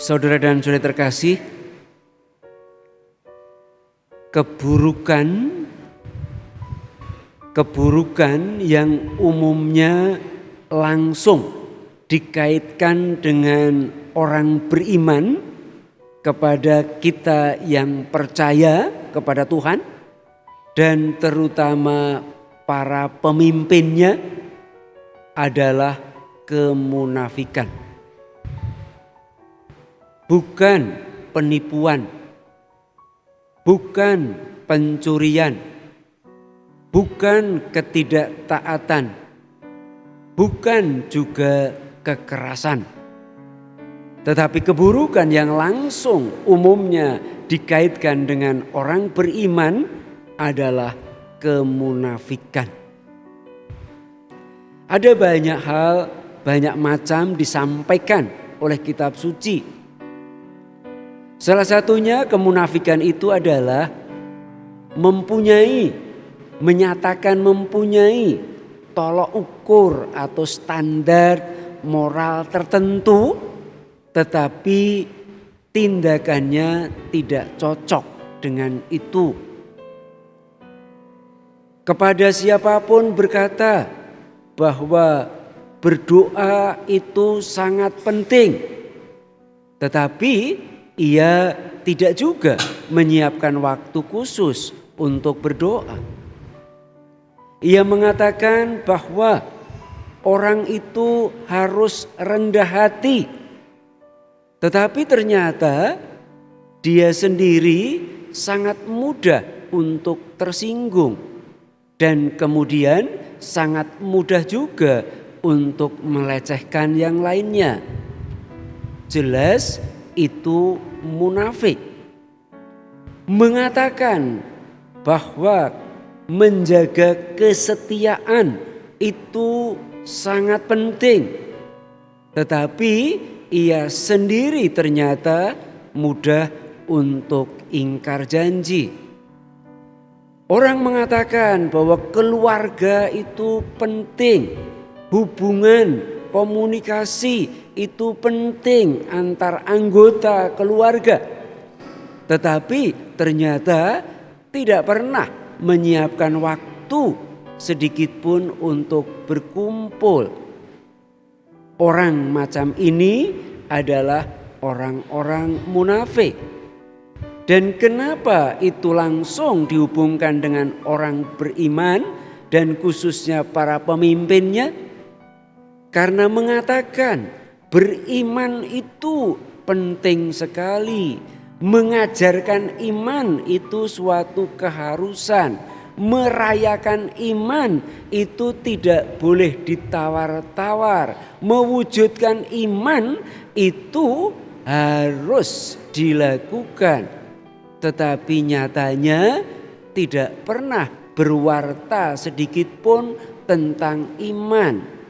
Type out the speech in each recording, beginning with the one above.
Saudara dan saudara terkasih, keburukan yang umumnya langsung dikaitkan dengan orang beriman kepada kita yang percaya kepada Tuhan dan terutama para pemimpinnya adalah kemunafikan. Bukan penipuan, bukan pencurian, bukan ketidaktaatan, bukan juga kekerasan. Tetapi keburukan yang langsung umumnya dikaitkan dengan orang beriman adalah kemunafikan. Ada banyak hal, banyak macam disampaikan oleh kitab suci. Salah satunya kemunafikan itu adalah menyatakan mempunyai tolok ukur atau standar moral tertentu, tetapi tindakannya tidak cocok dengan itu. Kepada siapapun berkata bahwa berdoa itu sangat penting, tetapi ia tidak juga menyiapkan waktu khusus untuk berdoa. Ia mengatakan bahwa orang itu harus rendah hati, tetapi ternyata dia sendiri sangat mudah untuk tersinggung dan kemudian sangat mudah juga untuk melecehkan yang lainnya. Jelas itu munafik. Mengatakan bahwa menjaga kesetiaan itu sangat penting, tetapi ia sendiri ternyata mudah untuk ingkar janji. Orang mengatakan bahwa keluarga itu penting, hubungan komunikasi itu penting antar anggota keluarga, tetapi ternyata tidak pernah menyiapkan waktu sedikit pun untuk berkumpul. Orang macam ini adalah orang-orang munafik. Dan kenapa itu langsung dihubungkan dengan orang beriman dan khususnya para pemimpinnya? Karena mengatakan beriman itu penting sekali. Mengajarkan iman itu suatu keharusan. Merayakan iman itu tidak boleh ditawar-tawar. Mewujudkan iman itu harus dilakukan. Tetapi nyatanya tidak pernah berwarta sedikit pun tentang iman.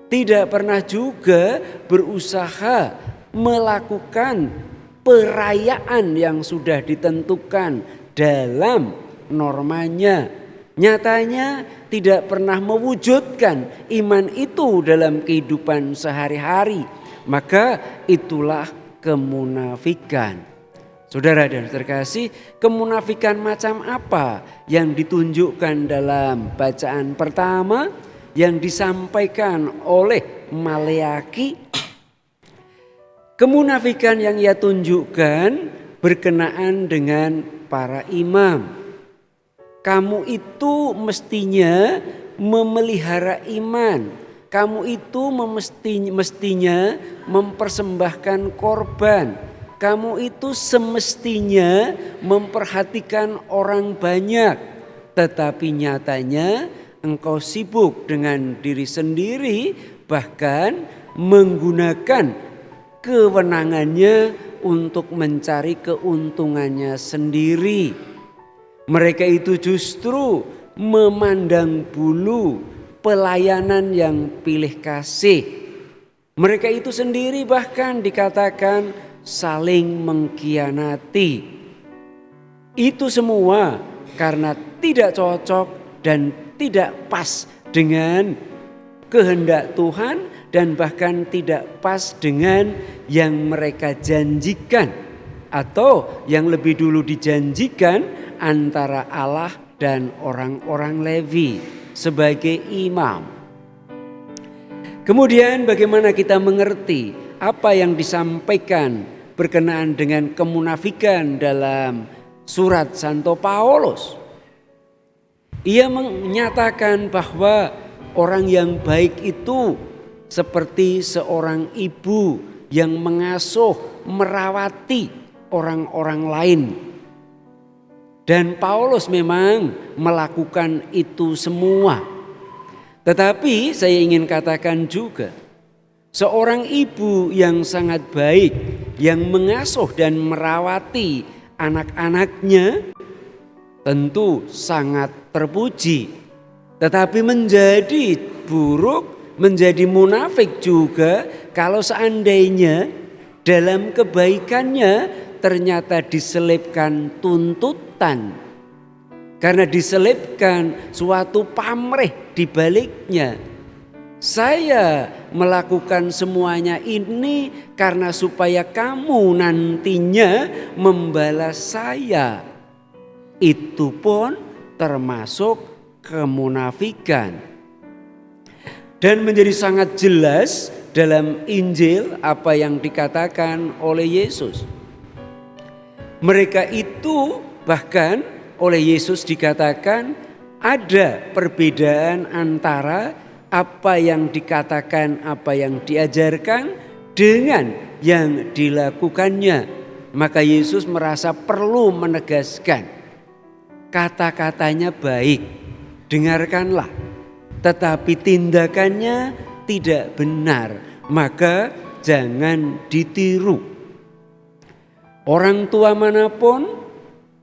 Tidak pernah juga berusaha melakukan perayaan yang sudah ditentukan dalam normanya. Nyatanya tidak pernah mewujudkan iman itu dalam kehidupan sehari-hari. Maka itulah kemunafikan. Saudara dan terkasih, kemunafikan macam apa yang ditunjukkan dalam bacaan pertama yang disampaikan oleh Maleaki? Kemunafikan yang ia tunjukkan berkenaan dengan para imam. Kamu itu mestinya memelihara iman. Kamu itu mestinya mempersembahkan korban. Kamu itu semestinya memperhatikan orang banyak. Tetapi nyatanya engkau sibuk dengan diri sendiri, bahkan menggunakan kewenangannya untuk mencari keuntungannya sendiri. Mereka itu justru memandang bulu pelayanan yang pilih kasih. Mereka itu sendiri bahkan dikatakan saling mengkhianati. Itu semua karena tidak cocok dan tidak pas dengan kehendak Tuhan dan bahkan tidak pas dengan yang mereka janjikan atau yang lebih dulu dijanjikan antara Allah dan orang-orang Lewi sebagai imam. Kemudian bagaimana kita mengerti apa yang disampaikan berkenaan dengan kemunafikan dalam surat Santo Paulus? Ia menyatakan bahwa orang yang baik itu seperti seorang ibu yang mengasuh, merawati orang-orang lain. Dan Paulus memang melakukan itu semua. Tetapi saya ingin katakan juga, seorang ibu yang sangat baik, yang mengasuh dan merawati anak-anaknya, tentu sangat terpuji. Tetapi menjadi buruk, menjadi munafik juga kalau seandainya dalam kebaikannya ternyata diselipkan tuntutan. Karena diselipkan suatu pamrih di baliknya. Saya melakukan semuanya ini karena supaya kamu nantinya membalas saya. Itu pun termasuk kemunafikan. Dan menjadi sangat jelas dalam Injil apa yang dikatakan oleh Yesus. Mereka itu bahkan oleh Yesus dikatakan ada perbedaan antara apa yang dikatakan, apa yang diajarkan dengan yang dilakukannya. Maka Yesus merasa perlu menegaskan. Kata-katanya baik, dengarkanlah, tetapi tindakannya tidak benar, maka jangan ditiru. Orang tua manapun,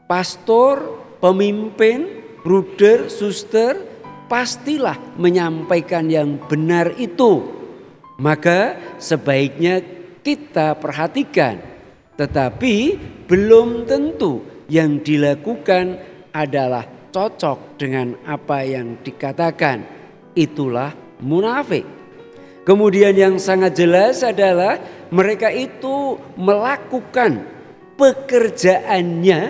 pastor, pemimpin, bruder, suster, pastilah menyampaikan yang benar itu. Maka sebaiknya kita perhatikan, tetapi belum tentu yang dilakukan adalah cocok dengan apa yang dikatakan. Itulah munafik. Kemudian yang sangat jelas adalah mereka itu melakukan pekerjaannya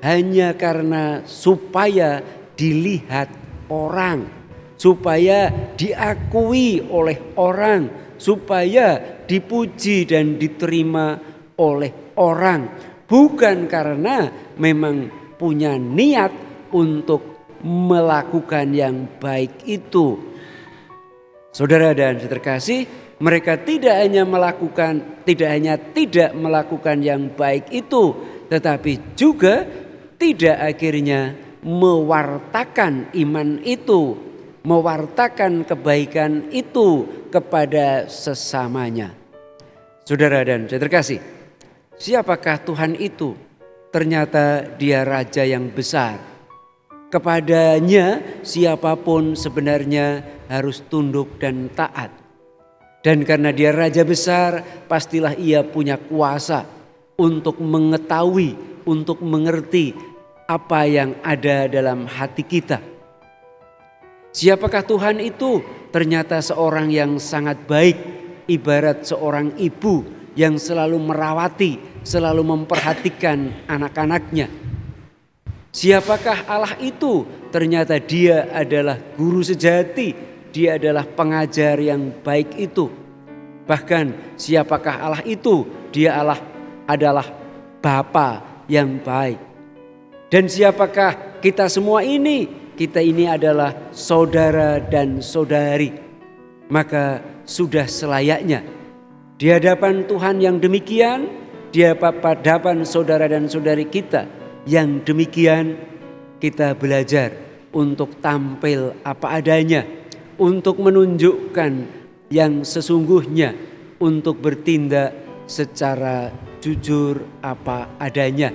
hanya karena supaya dilihat orang, supaya diakui oleh orang, supaya dipuji dan diterima oleh orang, bukan karena memang punya niat untuk melakukan yang baik itu. Saudara dan saudara terkasih, mereka tidak hanya tidak melakukan yang baik itu, tetapi juga tidak akhirnya mewartakan iman itu, mewartakan kebaikan itu kepada sesamanya. Saudara dan saudara terkasih, siapakah Tuhan itu? Ternyata dia raja yang besar. Kepadanya siapapun sebenarnya harus tunduk dan taat. Dan karena dia raja besar, pastilah ia punya kuasa untuk mengetahui, untuk mengerti apa yang ada dalam hati kita. Siapakah Tuhan itu? Ternyata seorang yang sangat baik, ibarat seorang ibu yang selalu merawati, selalu memperhatikan anak-anaknya. Siapakah Allah itu? Ternyata dia adalah guru sejati, dia adalah pengajar yang baik itu. Bahkan siapakah Allah itu? Dia adalah Bapa yang baik. Dan siapakah kita semua ini? Kita ini adalah saudara dan saudari. Maka sudah selayaknya di hadapan Tuhan yang demikian, di hadapan saudara dan saudari kita yang demikian, kita belajar untuk tampil apa adanya, untuk menunjukkan yang sesungguhnya, untuk bertindak secara jujur apa adanya.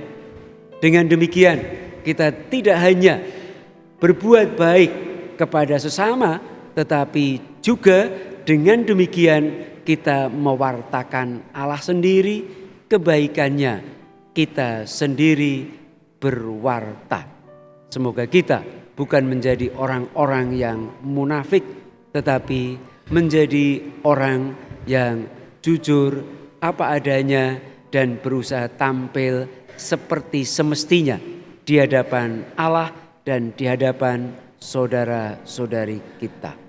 Dengan demikian kita tidak hanya berbuat baik kepada sesama, tetapi juga dengan demikian kita mewartakan Allah sendiri, kebaikannya kita sendiri berwarta. Semoga kita bukan menjadi orang-orang yang munafik, tetapi menjadi orang yang jujur apa adanya dan berusaha tampil seperti semestinya di hadapan Allah dan di hadapan saudara-saudari kita.